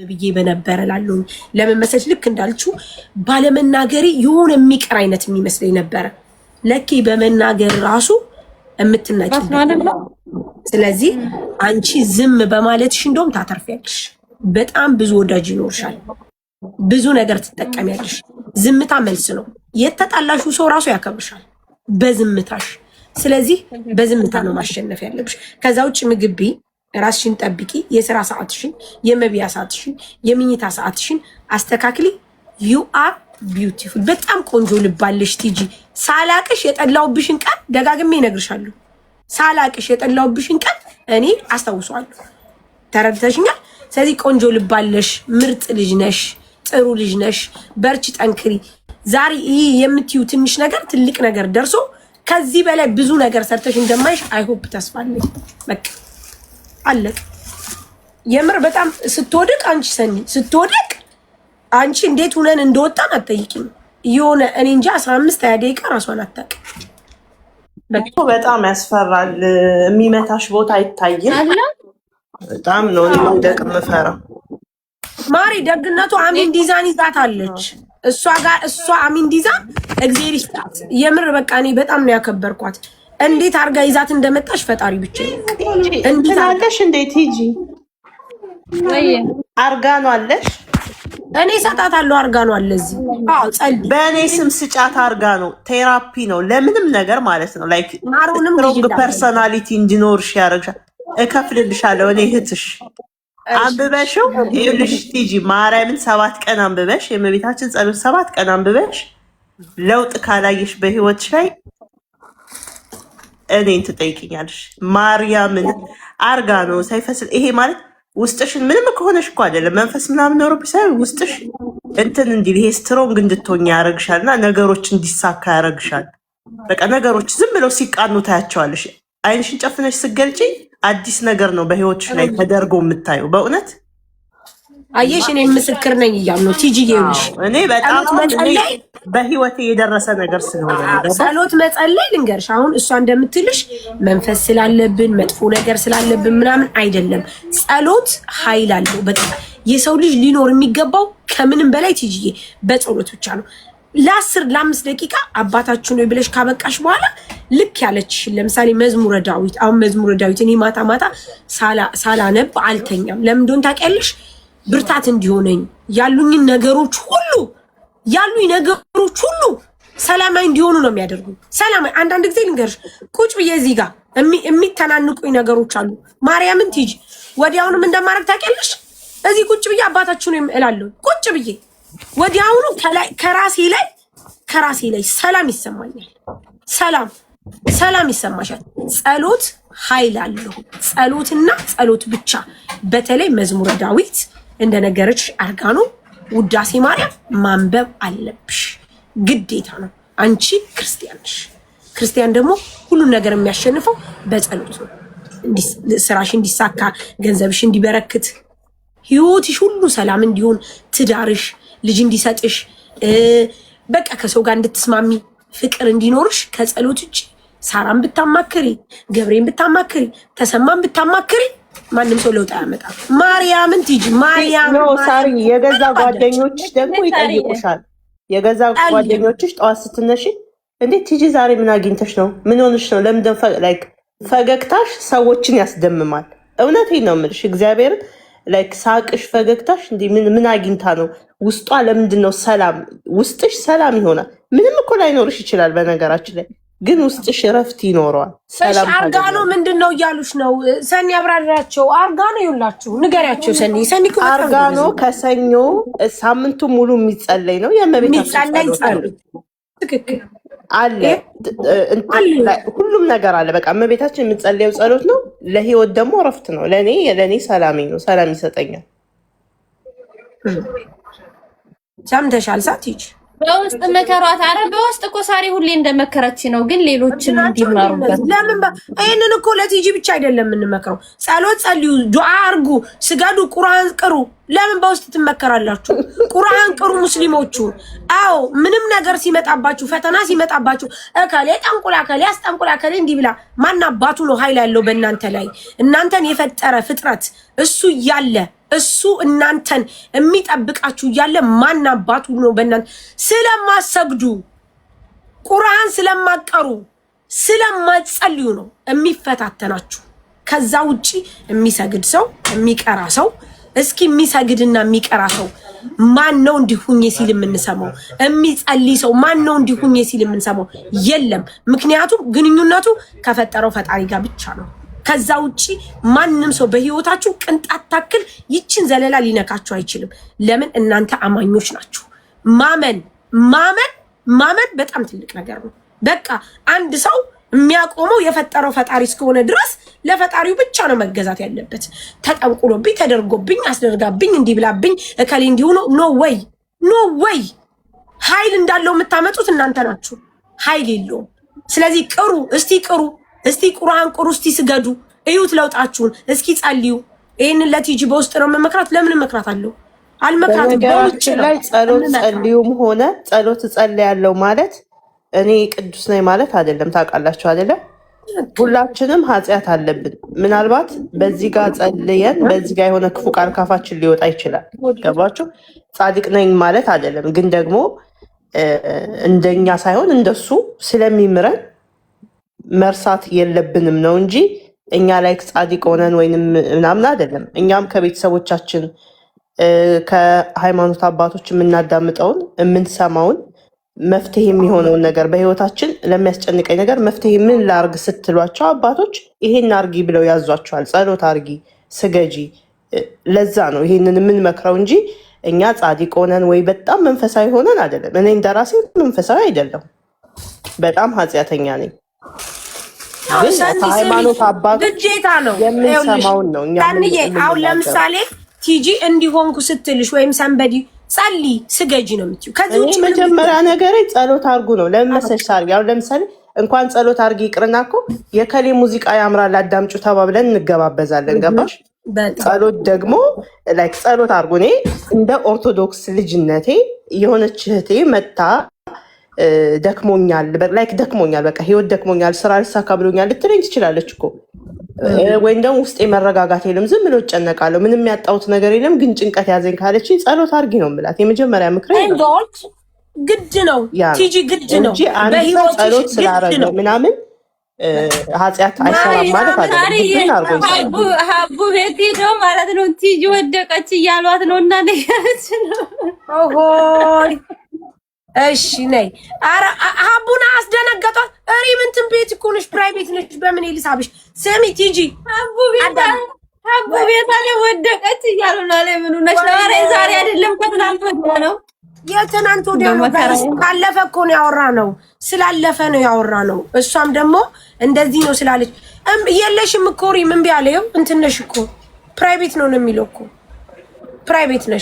ብዬ በነበረ ላሉኝ ለመመሰች ልክ እንዳልችው ባለመናገሬ የሆነ የሚቀር አይነት የሚመስለኝ ነበረ። ለኪ በመናገር ራሱ የምትናቂ። ስለዚህ አንቺ ዝም በማለትሽ እንደውም ታተርፊያለሽ። በጣም ብዙ ወዳጅ ይኖርሻል። ብዙ ነገር ትጠቀሚያለሽ። ዝምታ መልስ ነው። የተጣላሹ ሰው ራሱ ያከብርሻል በዝምታሽ። ስለዚህ በዝምታ ነው ማሸነፍ ያለብሽ። ከዛ ውጭ ምግቢ ራስሽን ጠብቂ። የስራ ሰዓትሽን፣ የመብያ ሰዓትሽን፣ የምኝታ ሰዓትሽን አስተካክሊ። ዩ አር ቢዩቲፉል። በጣም ቆንጆ ልባለሽ ቲጂ። ሳላቅሽ የጠላውብሽን ቀን ደጋግሜ እነግርሻለሁ። ሳላቅሽ የጠላውብሽን ቀን እኔ አስታውሰዋለሁ። ተረድተሽኛል? ስለዚህ ቆንጆ ልባለሽ፣ ምርጥ ልጅ ነሽ፣ ጥሩ ልጅ ነሽ። በርቺ፣ ጠንክሪ። ዛሬ ይህ የምትዩ ትንሽ ነገር ትልቅ ነገር ደርሶ ከዚህ በላይ ብዙ ነገር ሰርተሽ እንደማይሽ አይሆፕ ተስፋ አለኝ። በቃ አለቅ። የምር በጣም ስትወድቅ አንቺ ሰኒ ስትወድቅ አንቺ እንዴት ሆነን እንደወጣን አትጠይቂኝ። የሆነ እኔ እንጃ 15 20 ደቂቃ ራሷን አታውቅም። በጣም ያስፈራል። የሚመታሽ ቦታ አይታይም። በጣም ነው እኔ መውደቅ የምፈራው። ማሪ ደግነቱ አሚን ዲዛይን ይዛታለች። እሷ አሚን ዲዛይን እግዚአብሔር ይስጣት። የምር በቃ እኔ በጣም ነው ያከበርኳት። እንዴት አርጋ ይዛት እንደመጣሽ ፈጣሪ ብቻ እንዴት አለሽ? እንዴት ሂጂ አርጋኑ አለሽ? እኔ ሰጣታለሁ። አርጋኑ አለ እዚህ። አዎ ጸልይ። በእኔ ስም ስጫት። አርጋኑ ቴራፒ ነው ለምንም ነገር ማለት ነው። ላይክ ስትሮንግ ፐርሶናሊቲ እንዲኖርሽ ያደርግሻል። እከፍልልሻለሁ እኔ እህትሽ። አንብበሽው ይኸውልሽ ቲጂ ማርያምን 7 ቀን አንብበሽ የእመቤታችን ጸሎት 7 ቀን አንብበሽ ለውጥ ካላየሽ በህይወትሽ ላይ እኔን ትጠይቂኛለሽ። ማርያምን አርጋ ነው ሳይፈስል። ይሄ ማለት ውስጥሽን ምንም ከሆነሽ እኮ አይደለም መንፈስ ምናምን ኖሮብሽ ሳይሆን ውስጥሽ እንትን እንዲል ይሄ ስትሮንግ እንድትሆኝ ያደርግሻል እና ነገሮች እንዲሳካ ያደርግሻል። በቃ ነገሮች ዝም ብለው ሲቃኑ ታያቸዋለሽ። አይንሽን ጨፍነሽ ስገልጪ አዲስ ነገር ነው በህይወትሽ ላይ ተደርጎ የምታየው። በእውነት አየሽ፣ እኔ ምስክር ነኝ እያሉ ነው ቲጂ። ይኸውልሽ እኔ በጣም በህይወቴ የደረሰ ነገር ስለሆነ ጸሎት መጸለይ ልንገርሽ። አሁን እሷ እንደምትልሽ መንፈስ ስላለብን መጥፎ ነገር ስላለብን ምናምን አይደለም። ጸሎት ኃይል አለው። በጣም የሰው ልጅ ሊኖር የሚገባው ከምንም በላይ ቲጂዬ በጸሎት ብቻ ነው። ለ5 ደቂቃ አባታችን ነው ብለሽ ካበቃሽ በኋላ ልክ ያለችሽን ለምሳሌ መዝሙረ ዳዊት። አሁን መዝሙረ ዳዊት እኔ ማታ ማታ ሳላነብ አልተኛም። ለምን እንደሆነ ታውቂያለሽ? ብርታት እንዲሆነኝ ያሉኝ ነገሮች ሁሉ ሰላማዊ እንዲሆኑ ነው የሚያደርጉ። ሰላማዊ አንዳንድ ጊዜ ልንገርሽ ቁጭ ብዬ እዚህ ጋር የሚተናንቁኝ ነገሮች አሉ። ማርያምን ቲጂ ወዲያውኑም እንደማረግ ታውቂያለሽ? እዚህ ቁጭ ብዬ አባታችን ነው እላለሁ። ቁጭ ብዬ ወዲያውኑ ከራሴ ላይ ሰላም ይሰማኛል። ሰላም ይሰማሻል። ጸሎት ኃይል አለው። ጸሎትና ጸሎት ብቻ። በተለይ መዝሙረ ዳዊት እንደነገረች አርጋኖ ውዳሴ ማርያም ማንበብ አለብሽ፣ ግዴታ ነው። አንቺ ክርስቲያን ነሽ። ክርስቲያን ደግሞ ሁሉን ነገር የሚያሸንፈው በጸሎት ነው። ስራሽ እንዲሳካ፣ ገንዘብሽ እንዲበረክት፣ ህይወትሽ ሁሉ ሰላም እንዲሆን፣ ትዳርሽ ልጅ እንዲሰጥሽ፣ በቃ ከሰው ጋር እንድትስማሚ፣ ፍቅር እንዲኖርሽ ከጸሎት ውጭ ሳራን ብታማክሪ፣ ገብሬን ብታማክሪ፣ ተሰማን ብታማክሪ ማንም ሰው ለውጥ አያመጣም። ማርያምን ቲጂ ማርያም ነው ሳሪ። የገዛ ጓደኞችሽ ደግሞ ይጠይቁሻል። የገዛ ጓደኞችሽ ጠዋት ስትነሺ እንዴት ቲጂ ዛሬ ምን አግኝተሽ ነው? ምን ሆነሽ ነው? ለምንድን ላይክ ፈገግታሽ ሰዎችን ያስደምማል። እውነቴን ነው የምልሽ እግዚአብሔርን ላይክ ሳቅሽ፣ ፈገግታሽ እንዴ ምን አግኝታ ነው? ውስጧ ለምንድን ነው ሰላም? ውስጥሽ ሰላም ይሆናል። ምንም እኮ ላይኖርሽ ይችላል በነገራችን ላይ ግን ውስጥሽ እረፍት ይኖረዋል። ሰላም አርጋኖ ምንድነው እያሉሽ ነው? ሰኒ አብራራቸው። አርጋኖ ይውላችሁ ንገሪያቸው። ሰኒ አርጋኖ ከሰኞ ሳምንቱ ሙሉ የሚጸለይ ነው። የመቤታችን ጸሎት ትክክል አለ። ሁሉም ነገር አለ። በቃ እመቤታችን የምጸለየው ጸሎት ነው። ለህይወት ደግሞ እረፍት ነው። ለኔ ሰላሜ ነው። ሰላም ይሰጠኛል። ሰምተሻል ሳቲች በውስጥ መከሯት። አረ በውስጥ እኮ ሳሪ ሁሌ እንደመከረች ነው፣ ግን ሌሎችም እንዲማሩበት። ለምን ይሄንን እኮ ለቲጂ ብቻ አይደለም የምንመክረው። ጸሎት ጸልዩ፣ ዱዓ አርጉ፣ ስገዱ፣ ቁርአን ቅሩ። ለምን በውስጥ ትመከራላችሁ? ቁርአን ቅሩ ሙስሊሞቹ። አዎ ምንም ነገር ሲመጣባችሁ፣ ፈተና ሲመጣባችሁ እከሌ ጠንቁላ እከሌ አስጠንቁላ እከሌ እንዲህ ብላ ማን አባቱ ነው ኃይል ያለው በእናንተ ላይ? እናንተን የፈጠረ ፍጥረት እሱ እያለ እሱ እናንተን የሚጠብቃችሁ እያለ ማን አባቱ ነው በእናንተ ስለማሰግዱ ቁርአን ስለማቀሩ ስለማጸልዩ ነው የሚፈታተናችሁ። ከዛ ውጪ የሚሰግድ ሰው የሚቀራ ሰው እስኪ የሚሰግድና የሚቀራ ሰው ማን ነው እንዲሁኝ ሲል የምንሰማው? የሚጸልይ ሰው ማን ነው እንዲሁኝ ሲል የምንሰማው? የለም። ምክንያቱም ግንኙነቱ ከፈጠረው ፈጣሪ ጋር ብቻ ነው። ከዛ ውጪ ማንንም ሰው በህይወታችሁ ቅንጣት ታክል ይችን ዘለላ ሊነካችሁ አይችልም። ለምን? እናንተ አማኞች ናችሁ። ማመን በጣም ትልቅ ነገር ነው። በቃ አንድ ሰው የሚያቆመው የፈጠረው ፈጣሪ እስከሆነ ድረስ ለፈጣሪው ብቻ ነው መገዛት ያለበት። ተጠንቁሎብኝ ተደርጎብኝ አስደርጋብኝ እንዲብላብኝ እከሌ እንዲሆኑ ኖ ወይ ኃይል እንዳለው የምታመጡት እናንተ ናችሁ። ኃይል የለውም። ስለዚህ እስቲ ቁርአን ቅሩ፣ እስቲ ስገዱ፣ እዩት ለውጣችሁን፣ እስኪ ጸልዩ። ይሄንን ለቲጂ በውስጥ ነው መመክራት። ለምን እመክራታለሁ? አልመክራትም። በውጭ ላይ ጸሎት ጸልዩም ሆነ ጸሎት ጸልያለሁ ማለት እኔ ቅዱስ ነኝ ማለት አይደለም። ታውቃላችሁ አይደለም? ሁላችንም ኃጢአት አለብን። ምናልባት በዚህ ጋር ጸልየን በዚህ ጋር የሆነ ክፉ ቃል ካፋችን ሊወጣ ይችላል። ገባችሁ? ጻድቅ ነኝ ማለት አይደለም። ግን ደግሞ እንደኛ ሳይሆን እንደሱ ስለሚምረን መርሳት የለብንም ነው እንጂ እኛ ላይ ጻድቅ ሆነን ወይንም ምናምን አይደለም። እኛም ከቤተሰቦቻችን ከሃይማኖት አባቶች የምናዳምጠውን የምንሰማውን መፍትሄ የሚሆነውን ነገር በህይወታችን ለሚያስጨንቀኝ ነገር መፍትሄ ምን ላርግ ስትሏቸው አባቶች ይሄን አርጊ ብለው ያዟቸዋል። ጸሎት አርጊ፣ ስገጂ። ለዛ ነው ይሄንን የምንመክረው እንጂ እኛ ጻድቅ ሆነን ወይ በጣም መንፈሳዊ ሆነን አይደለም። እኔ እንደራሴ መንፈሳዊ አይደለም፣ በጣም ኃጢአተኛ ነኝ። ግን ከሃይማኖት አባቶች ግዴታ ነው የምንሰማውን ነው እኛ። አሁን ለምሳሌ ቲጂ እንዲሆንኩ ስትልሽ ወይም ሰንበዲ ጸልይ ስገጂ ነው የምትይው። ከዚህ ውጭ መጀመሪያ ነገር ጸሎት አርጉ ነው። ለምን መሰለሽ ሳርጊ፣ አሁን ለምሳሌ እንኳን ጸሎት አርጊ ይቅርና እኮ የከሌ ሙዚቃ ያምራል አዳምጩ ተባብለን እንገባበዛለን። ገባሽ? ጸሎት ደግሞ ላይክ ጸሎት አርጉ። እኔ እንደ ኦርቶዶክስ ልጅነቴ የሆነች እህቴ መታ ደክሞኛል፣ በቃ ህይወት ደክሞኛል፣ ስራ ልሳካ ብሎኛል ልትለኝ ትችላለች እኮ። ወይም ደግሞ ውስጤ መረጋጋት የለም፣ ዝም ብሎ እጨነቃለሁ፣ ምንም ያጣሁት ነገር የለም፣ ግን ጭንቀት ያዘኝ ካለች ጸሎት አርጊ ነው የምላት። የመጀመሪያ ምክሬ ግድ ነው ቲጂ፣ ግድ ነው። በህይወት ጸሎት ስላረገ ምናምን ኃጢአት አይሰራም ማለት አይደለም። ሀቡ ቤት ሄደው ማለት ነው ቲጂ ወደቀች እያሏት ነው እና ነገረች ነው። እሺ ነይ። ኧረ ሀቡና አስደነገጧት። እሪ ምንትን ቤት እኮ ነሽ፣ ፕራይቬት ነሽ። በምን ልሳብሽ? ስሚ ቲጂ፣ ሀቡ ቤት አለ ወደቀች እያሉ ነው አለ። ምኑ ነሽ? ዛሬ አይደለም ከትናንት ወዲያ ነው። የትናንት ወዲያ ነው። ካለፈ እኮ ነው ያወራነው፣ ስላለፈ ነው ያወራነው። እሷም ደግሞ እንደዚህ ነው ስላለች የለሽም እኮ ሪ ምን ቢያለው እንትን ነሽ እኮ ፕራይቬት ነው የሚለው እኮ ፕራይቬት ነሽ።